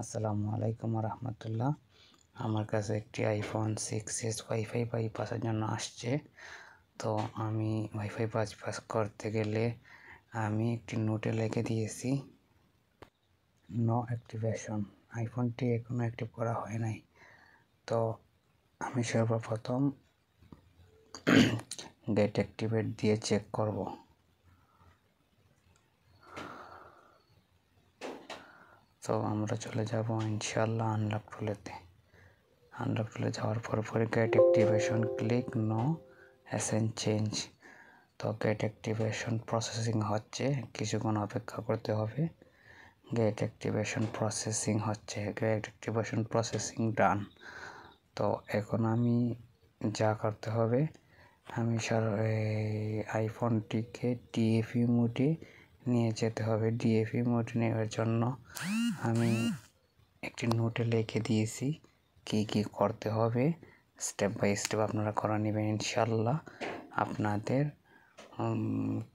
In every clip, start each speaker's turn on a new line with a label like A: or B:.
A: আসসালামু আলাইকুম রহমতুল্লাহ। আমার কাছে একটি আইফোন 6s ওয়াইফাই বাইপাসের জন্য আসছে। তো আমি ওয়াইফাই বাইপাস করতে গেলে আমি একটি নোটে লিখে দিয়েছি নো অ্যাক্টিভেশন। আইফোনটি এখনও অ্যাক্টিভ করা হয় নাই। তো আমি সর্বপ্রথম গেট অ্যাক্টিভেট দিয়ে চেক করব। তো আমরা চলে যাব ইনশাআল্লাহ আনলক টুলেতে। আনলক টুলে যাওয়ার পরে গেট অ্যাক্টিভেশন ক্লিক নো অ্যাসেন চেঞ্জ। তো গেট অ্যাক্টিভেশন প্রসেসিং হচ্ছে, কিছুক্ষণ অপেক্ষা করতে হবে। গেট অ্যাক্টিভেশন প্রসেসিং হচ্ছে, গেট অ্যাক্টিভেশন প্রসেসিং ডান। তো এখন আমি যা করতে হবে, আমি আইফোনটিকে ডিএফই মোডে নিয়ে যেতে হবে। ডিএফই মোডে নেওয়ার জন্য আমি একটি নোটে লিখে দিয়েছি কি কি করতে হবে। স্টেপ বাই স্টেপ আপনারা করে নেবেন, ইনশাল্লাহ আপনাদের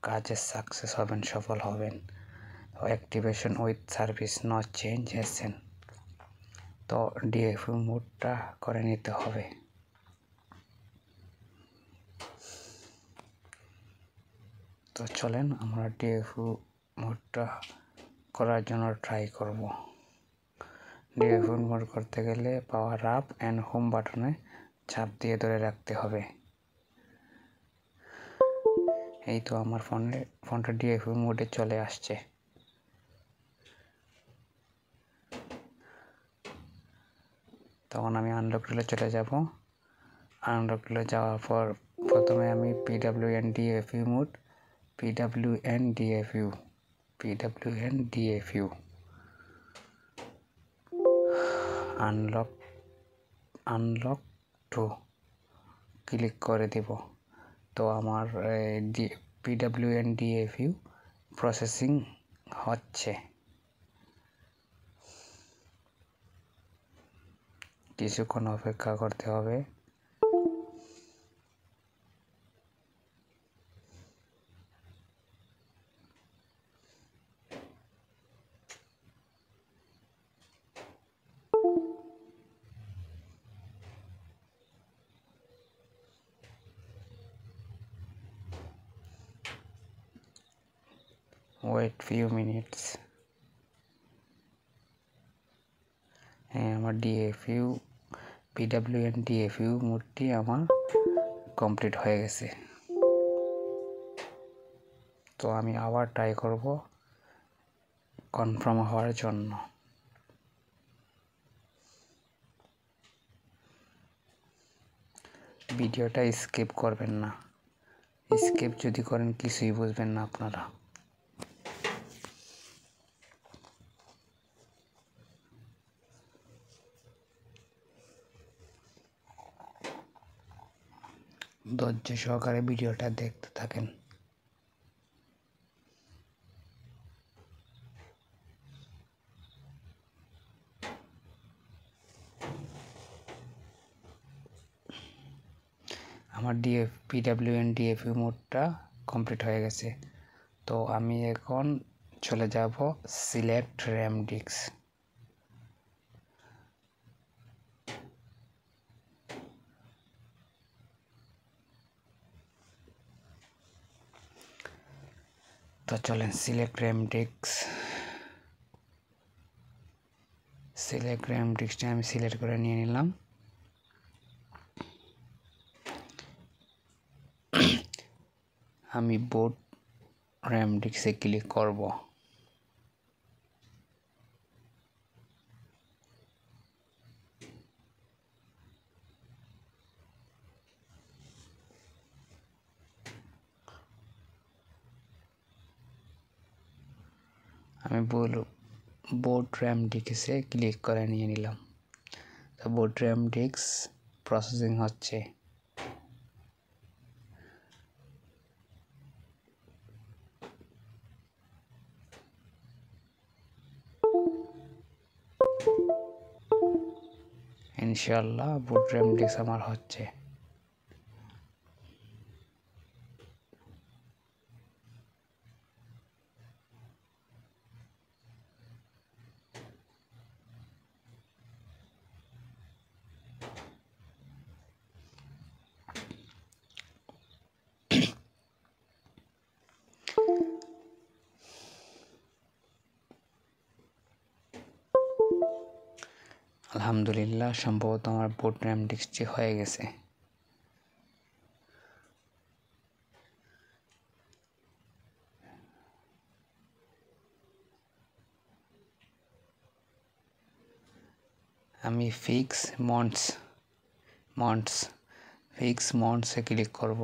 A: কাজে সাকসেস হবেন, সফল হবেন। Activation with service not change এসেন। তো ডিএফই মোডটা করে নিতে হবে। তো চলেন আমরা ডিএফই মোডটা করার জন্য ট্রাই করব। ডিএফই মোড করতে গেলে পাওয়ার আপ অ্যান্ড হোম বাটনে চাপ দিয়ে ধরে রাখতে হবে। এই তো আমার ফোনটা ডিএফই মোডে চলে আসছে। তখন আমি আনলক টুলে চলে যাব। আনলক টুলে যাওয়ার পর প্রথমে আমি পিডব্লিউএন ডিএফইউ আনলক টু ক্লিক করে দেব। তো আমার পিডব্লিউএন ডিএফইউ প্রসেসিং হচ্ছে, কিছুক্ষণ অপেক্ষা করতে হবে। Wait few minutes. হ্যাঁ, আমার পিডব্লিউএন ডিএফইউ মোডটি আমার কমপ্লিট হয়ে গেছে। তো আমি আবার ট্রাই করব কনফার্ম হওয়ার জন্য। ভিডিওটা স্কিপ করবেন না, স্কিপ যদি করেন কিছুই বুঝবেন না আপনারা। ধৈর্য সহকারে ভিডিওটা দেখতে থাকেন। আমার পিডব্লিউএন ডিএফইউ মোডটা কমপ্লিট হয়ে গেছে। তো আমি এখন চলে যাব সিলেক্ট র্যাম ডিস্ক। তো চলেন সিলেক্ট র্যাম ডিস্কটা আমি সিলেক্ট করে নিয়ে নিলাম। আমি বোট র্যাম ডিস্কে ক্লিক করব। আমি বোট র্যাম ডিস্কে ক্লিক করে নিয়ে নিলাম। তো বোট র্যাম ডিস্ক প্রসেসিং হচ্ছে। ইনশাআল্লাহ বোট র্যাম ডিস্ক আমার হচ্ছে। আলহামদুলিল্লাহ, সম্ভবত আমার বুট র্যাম ডিস্কটি হয়ে গেছে। আমি ফিক্স মন্টসে ক্লিক করব।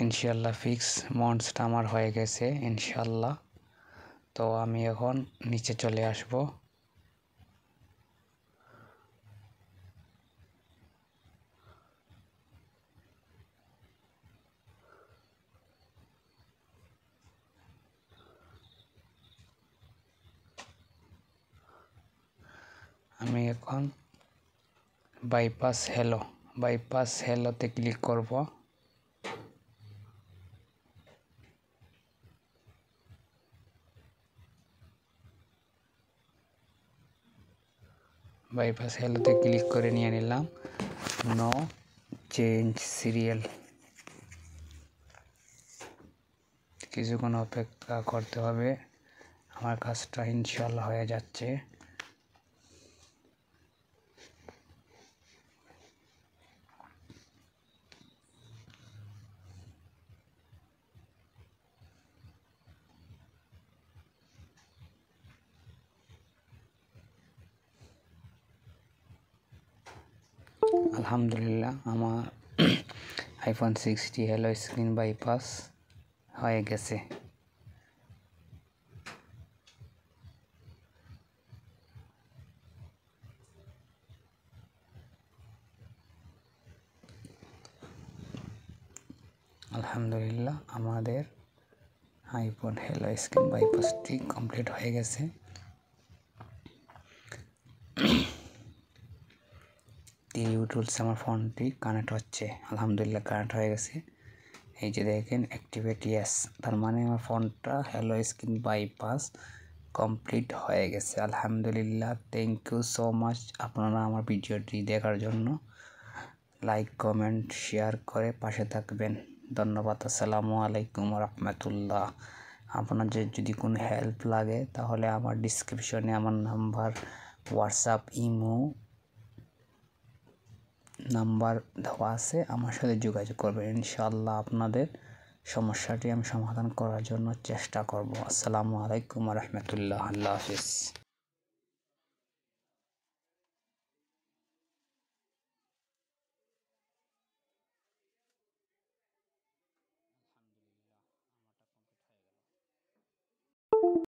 A: ইনশাল্লাহ ফিক্স মন্টসটা আমার হয়ে গেছে ইনশাল্লাহ। তো আমি এখন নিচে চলে আসব। আমি এখন বাইপাস হেলোতে ক্লিক করব। বাইপাস হেলোতে ক্লিক করে নিয়ে নিলাম। No change serial. কিছুক্ষণ অপেক্ষা করতে হবে, আমার কাজটা ইনশাল্লাহ হয়ে যাচ্ছে। আলহামদুলিল্লাহ, আমার আইফোন 60 হেলো স্ক্রিন বাইপাস হয়ে গেছে। আলহামদুলিল্লাহ, আমাদের আইফোন হেলো স্ক্রিন বাইপাসটি কমপ্লিট হয়ে গেছে। 3U টুলস আমার ফোনটি কানেক্ট হচ্ছে। আলহামদুলিল্লাহ, কানেক্ট হয়ে গেছে। এই যে দেখেন অ্যাক্টিভেট ইয়েস, তার মানে আমার ফোনটা হেলো স্ক্রিন বাইপাস কমপ্লিট হয়ে গেছে। আলহামদুলিল্লাহ, থ্যাংক ইউ সো মাচ আপনারা আমার ভিডিওটি দেখার জন্য। লাইক কমেন্ট শেয়ার করে পাশে থাকবেন। ধন্যবাদ। আসসালামু আলাইকুম রহমতুল্লাহ। আপনাদের যদি কোনো হেল্প লাগে তাহলে আমার ডিসক্রিপশনে আমার নাম্বার, হোয়াটসঅ্যাপ, ইমো নাম্বার দেওয়া আছে, আমার সাথে যোগাযোগ করবেন। ইনশাআল্লাহ আপনাদের সমস্যাটি আমি সমাধান করার জন্য চেষ্টা করব। আসসালামু আলাইকুম রহমতুল্লাহ। আল্লাহ হাফিজ।